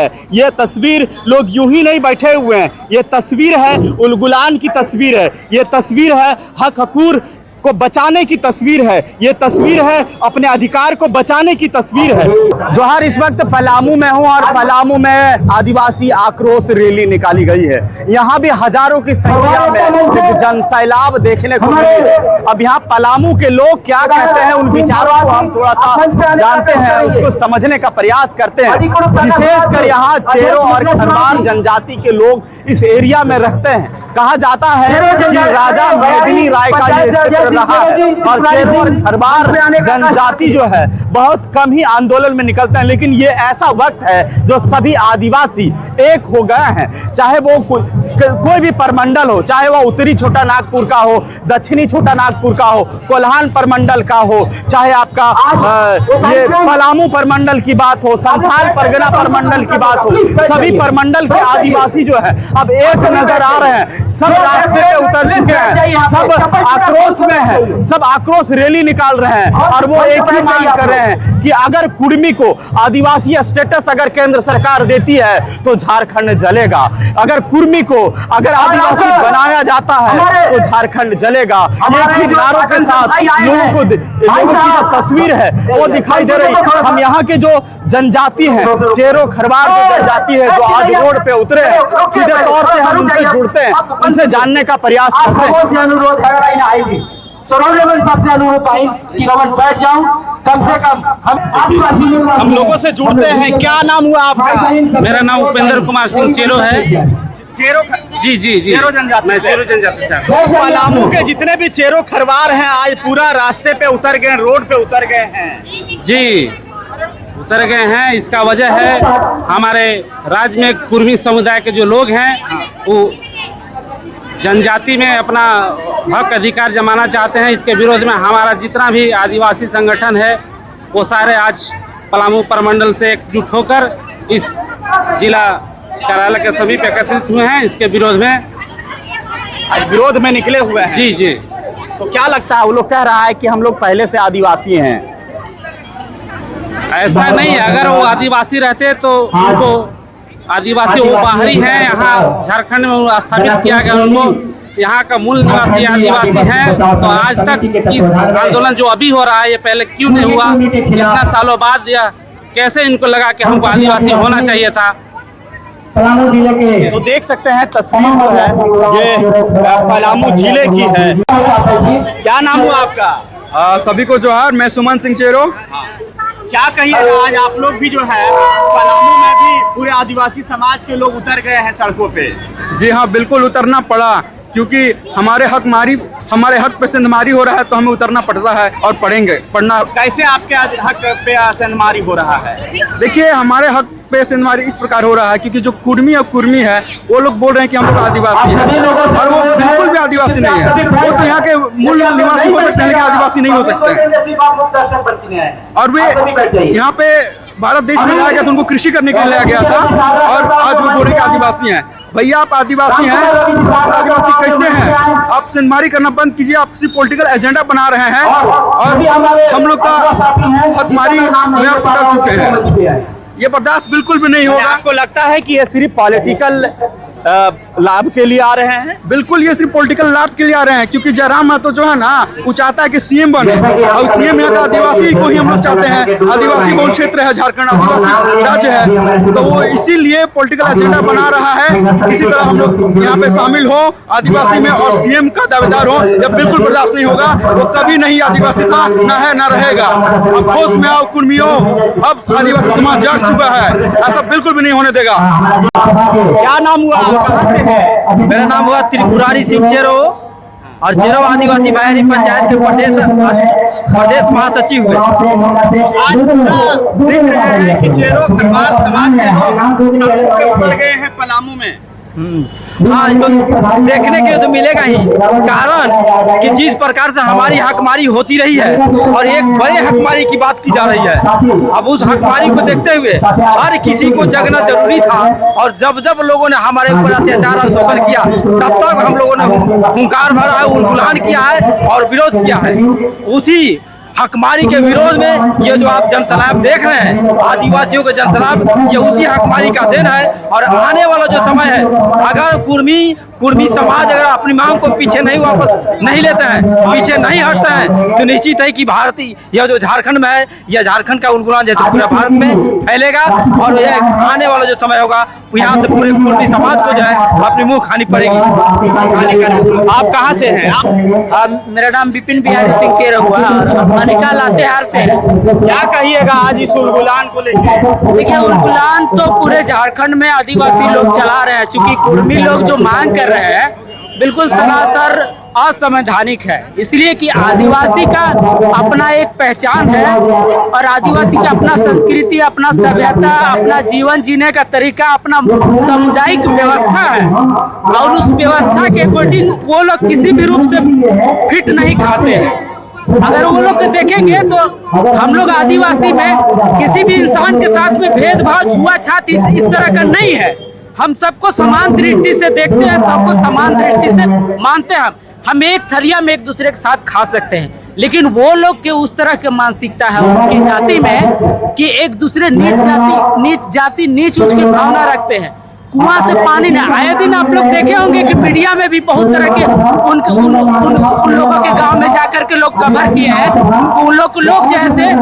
है। ये तस्वीर लोग यूं ही नहीं बैठे हुए हैं, ये तस्वीर है उलगुलान की तस्वीर है, ये तस्वीर है हक हकूर को बचाने की तस्वीर है, ये तस्वीर है अपने अधिकार को बचाने की तस्वीर है। जोहार, इस वक्त पलामू में हूँ और पलामू में आदिवासी आक्रोश रैली निकाली गई है। यहाँ भी हजारों की संख्या में एक जनसैलाब देखने को मिली है। अब यहाँ पलामू के लोग क्या कहते हैं, उन विचारों को हम थोड़ा सा जानते हैं, उसको समझने का प्रयास करते हैं। विशेषकर यहाँ चेरो और खरवार जनजाति के लोग इस एरिया में रहते हैं। कहा जाता है कि राजा मेदिनी राय का ये क्षेत्र रहा है और चेरो और खरवार जनजाति जो है बहुत कम ही आंदोलन में निकलते हैं, लेकिन ये ऐसा वक्त है जो सभी आदिवासी एक हो गए हैं। चाहे वो कोई भी परमंडल हो, चाहे वो उत्तरी छोटा नागपुर का हो, दक्षिणी छोटा नागपुर का हो, कोल्हान परमंडल का हो, चाहे आपका ये पलामू परमंडल की बात हो, संथाल परगना परमंडल की बात हो, सभी परमंडल के आदिवासी जो है अब एक नजर आ रहे हैं। सब रास्ते पे उतर चुके हैं, सब आक्रोश में है, सब आक्रोश रैली निकाल रहे हैं और वो एक ही मांग कर रहे हैं कि अगर कुर्मी को आदिवासी स्टेटस अगर केंद्र सरकार देती है तो झारखंड जलेगा, अगर कुर्मी को अगर आदिवासी बनाया जाता है तो झारखंड जलेगा। एक ही नारों के साथ लोगों की जो तस्वीर है वो दिखाई दे रही। हम यहाँ के जो जनजाति हैं, चेरो खरवार जो जनजाति है, जो आज रोड पे उतरे हैं, सीधे तौर से हम उनसे जुड़ते हैं, उनसे जानने का प्रयास करते हैं। सबसे अनुरोध आई कि बैठ जाऊं, कम से कम हम लोगों से जुड़ते हैं। क्या नाम हुआ आपका? मेरा नाम उपेंद्र कुमार सिंह चेरो है। चेरो जी जी जी, चेरो जनजाति। मैं चेरो जनजाति से। पलामू के जितने भी चेरो खरवार हैं आज पूरा रास्ते पे उतर गए, रोड पे उतर गए हैं। जी, उतर गए हैं। इसका वजह है हमारे राज्य में कुर्मी समुदाय के जो लोग हैं वो जनजाति में अपना हक अधिकार जमाना चाहते हैं। इसके विरोध में हमारा जितना भी आदिवासी संगठन है वो सारे आज पलामू परमंडल से एकजुट होकर इस जिला कार्यालय के समीप एकत्रित हुए हैं। इसके विरोध में निकले हुए हैं। जी जी। तो क्या लगता है, वो लोग कह रहा है कि हम लोग पहले से आदिवासी हैं? ऐसा नहीं, अगर वो आदिवासी रहते तो उनको आदिवासी वो बाहरी हैं, यहाँ झारखंड में स्थापित किया गया, उनको यहाँ का मूल निवासी आदिवासी हैं। तो आज तक इस आंदोलन जो अभी हो रहा है ये पहले क्यों नहीं हुआ? इतना सालों बाद या कैसे इनको लगा कि हमको आदिवासी होना चाहिए था? तो देख सकते हैं तस्वीर जो है ये पलामू जिले की है। क्या नाम हुआ आपका? सभी को जोहार, मैं सुमन सिंह चेरो। क्या कहिएगा, आज आप लोग भी जो है पलामू में भी पूरे आदिवासी समाज के लोग उतर गए हैं सड़कों पे? जी हाँ, बिल्कुल उतरना पड़ा, क्योंकि हमारे हक पे सेंधमारी हो रहा है तो हमें उतरना पड़ता है और पढ़ना। कैसे आपके हक पे सेंधमारी हो रहा है? देखिए, हमारे हक पे सेंधमारी इस प्रकार हो रहा है क्योंकि जो कुर्मी है वो लोग बोल रहे हैं कि हम लोग आदिवासी हैं और वो बिल्कुल भी आदिवासी नहीं है। वो तो यहाँ के मूल निवासी हो सकते हैं लेकिन आदिवासी नहीं हो सकते हैं। और वे यहाँ पे भारत देश में लाया गया तो उनको कृषि करने के लिए लाया गया था और आज वो बोल रहे आदिवासी हैं। भैया, आप आदिवासी हैं तो आप आदिवासी कैसे हैं? आप सेंधमारी करना बंद कीजिए। आप सिर्फ पॉलिटिकल एजेंडा बना रहे हैं और हम लोग का हकमारी में आप उतर चुके हैं। ये बर्दाश्त बिल्कुल भी नहीं होगा। आपको लगता है कि ये सिर्फ पॉलिटिकल लाभ के लिए आ रहे हैं? बिल्कुल, ये सिर्फ पॉलिटिकल लाभ के लिए आ रहे हैं, क्योंकि जयराम महतो जो है ना वो चाहता है कि सीएम बने और सीएम यहाँ का आदिवासी को ही हम लोग चाहते हैं। आदिवासी बहुल क्षेत्र है झारखंड, आदिवासी राज्य है, तो वो इसीलिए पॉलिटिकल एजेंडा बना रहा है कि किसी तरह हम लोग यहाँ पे शामिल हो आदिवासी में और सीएम का दावेदार हो। यह बिल्कुल बर्दाश्त नहीं होगा। वो कभी नहीं आदिवासी था, ना है ना रहेगा। अब होश में आओ कुर्मियों, अब आदिवासी समाज जाग चुका है, ऐसा बिल्कुल भी नहीं होने देगा। क्या नाम हुआ, कहाँ से है? मेरा नाम हुआ त्रिपुरारी सिंह चेरो और चेरो आदिवासी बाहरी पंचायत के प्रदेश महासचिव हुए। आज पूरा देख रहे हैं कि चेरो खरवार समाज के लोग सड़कों पे उतर गए हैं पलामू में। हाँ, तो देखने के लिए तो मिलेगा ही, कारण कि जिस प्रकार से हमारी हकमारी होती रही है और एक बड़े हकमारी की बात की जा रही है। अब उस हकमारी को देखते हुए हर किसी को जगना जरूरी था और जब जब लोगों ने हमारे ऊपर अत्याचार और शोषण किया तब तक हम लोगों ने हुंकार भरा है, उलगुलान किया है और विरोध किया है। उसी हकमारी के विरोध में ये जो आप जनसलाब देख रहे हैं, आदिवासियों के जनसलाब, ये उसी हकमारी का देन है। और आने वाला जो समय है, अगर कुर्मी समाज अगर अपनी मांग को पीछे नहीं वापस नहीं लेते हैं, पीछे नहीं हटते हैं, तो निश्चित है कि भारतीय यह जो झारखंड में है, यह झारखंड का उलगुलान जैसे पूरे भारत में फैलेगा। और यह आने वाला जो समय होगा, यहाँ से पूरे कुर्मी समाज को जो है अपनी मुंह खानी पड़ेगी। आप कहाँ से हैं? आप मेरा नाम विपिन बिहारी सिंह चेहरा हुआ और मनिका लातेहार से है। क्या कहिएगा आज इस उलगुलान को लेकर? देखिए, उलगुलान तो पूरे झारखंड में आदिवासी लोग चला रहे हैं, चूंकि कुर्मी लोग जो मांग कर रहे हैं बिल्कुल सरासर असंवैधानिक है। इसलिए कि आदिवासी का अपना एक पहचान है और आदिवासी का अपना संस्कृति, अपना सभ्यता, अपना जीवन जीने का तरीका, अपना सामुदायिक व्यवस्था है और उस व्यवस्था के अकॉर्डिंग वो लोग किसी भी रूप से फिट नहीं खाते हैं। अगर वो लोग देखेंगे तो हम लोग आदिवासी में किसी भी इंसान के साथ में भेदभाव, छुआछात इस तरह का नहीं है। हम सबको समान दृष्टि से देखते हैं, सबको समान दृष्टि से मानते हैं। हम एक थरिया में एक दूसरे के साथ खा सकते हैं, लेकिन वो लोग के उस तरह की मानसिकता है उनकी जाति में कि एक दूसरे नीच उच्च की भावना रखते हैं। कुआं से पानी नहीं, आए दिन आप लोग देखे होंगे कि मीडिया में भी बहुत तरह के उन लोगों के गांव में जाकर के लोग कवर किए हैं कि उन लोग जैसे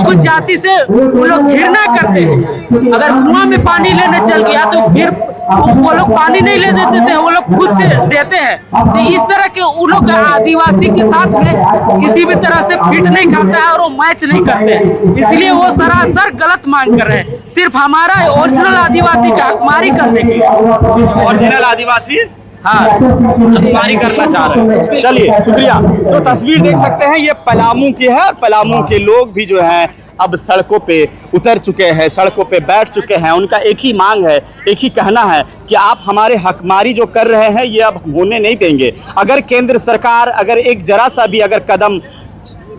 कुछ जाति से वो लोग घृणा करते हैं। अगर कुआं में पानी लेने चल गया तो फिर वो लोग पानी नहीं ले देते थे, वो लोग खुद से देते हैं। तो इस तरह के उन लोग आदिवासी के साथ में किसी भी तरह से फिट नहीं खाता है और वो मैच नहीं करते हैं। इसलिए वो सरासर गलत मांग कर रहे हैं, सिर्फ हमारा ओरिजिनल आदिवासी का हकमारी करने के लिए। ओरिजिनल आदिवासी हकमारी करना चाह रहे हैं। चलिए, शुक्रिया। तो तस्वीर देख सकते हैं, ये पलामू की है और पलामू के लोग भी जो हैं अब सड़कों पे उतर चुके हैं, सड़कों पे बैठ चुके हैं। उनका एक ही मांग है, एक ही कहना है कि आप हमारे हकमारी जो कर रहे हैं ये अब होने नहीं देंगे। अगर केंद्र सरकार अगर एक जरा सा भी अगर कदम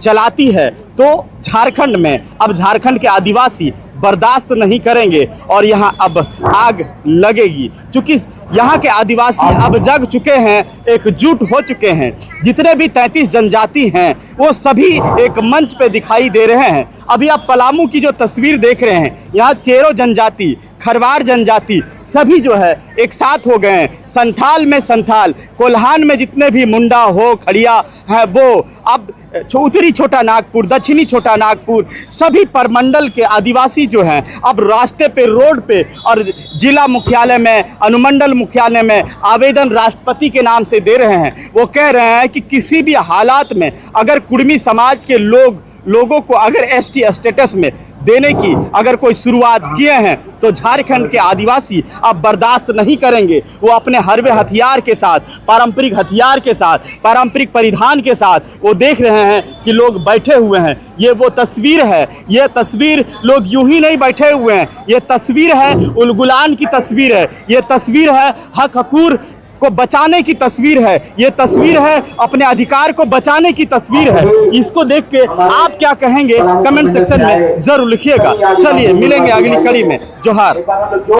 चलाती है तो झारखंड में अब झारखंड के आदिवासी बर्दाश्त नहीं करेंगे और यहाँ अब आग लगेगी। क्योंकि यहाँ के आदिवासी अब जग चुके हैं, एकजुट हो चुके हैं। जितने भी 33 जनजाति हैं वो सभी एक मंच पे दिखाई दे रहे हैं। अभी आप पलामू की जो तस्वीर देख रहे हैं, यहाँ चेरो जनजाति, खरवार जनजाति सभी जो है एक साथ हो गए हैं। संथाल में संथाल, कोल्हान में जितने भी मुंडा हो, खड़िया है, वो अब उत्तरी छोटा नागपुर, दक्षिणी छोटा नागपुर, सभी परमंडल के आदिवासी जो हैं अब रास्ते पे, रोड पे और जिला मुख्यालय में, अनुमंडल मुख्यालय में आवेदन राष्ट्रपति के नाम से दे रहे हैं। वो कह रहे हैं कि किसी भी हालात में अगर कुर्मी समाज के लोगों को अगर एसटी स्टेटस में देने की अगर कोई शुरुआत किए हैं तो झारखंड के आदिवासी अब बर्दाश्त नहीं करेंगे। वो अपने हरवे हथियार के साथ, पारंपरिक हथियार के साथ, पारंपरिक परिधान के साथ वो देख रहे हैं कि लोग बैठे हुए हैं। ये वो तस्वीर है, ये तस्वीर लोग यूं ही नहीं बैठे हुए हैं, ये तस्वीर है उलगुलान की तस्वीर है, ये तस्वीर है हक हकूर को बचाने की तस्वीर है, ये तस्वीर है अपने अधिकार को बचाने की तस्वीर है। इसको देख के आप क्या कहेंगे कमेंट सेक्शन में जरूर लिखिएगा। चलिए मिलेंगे अगली कड़ी में। जोहार।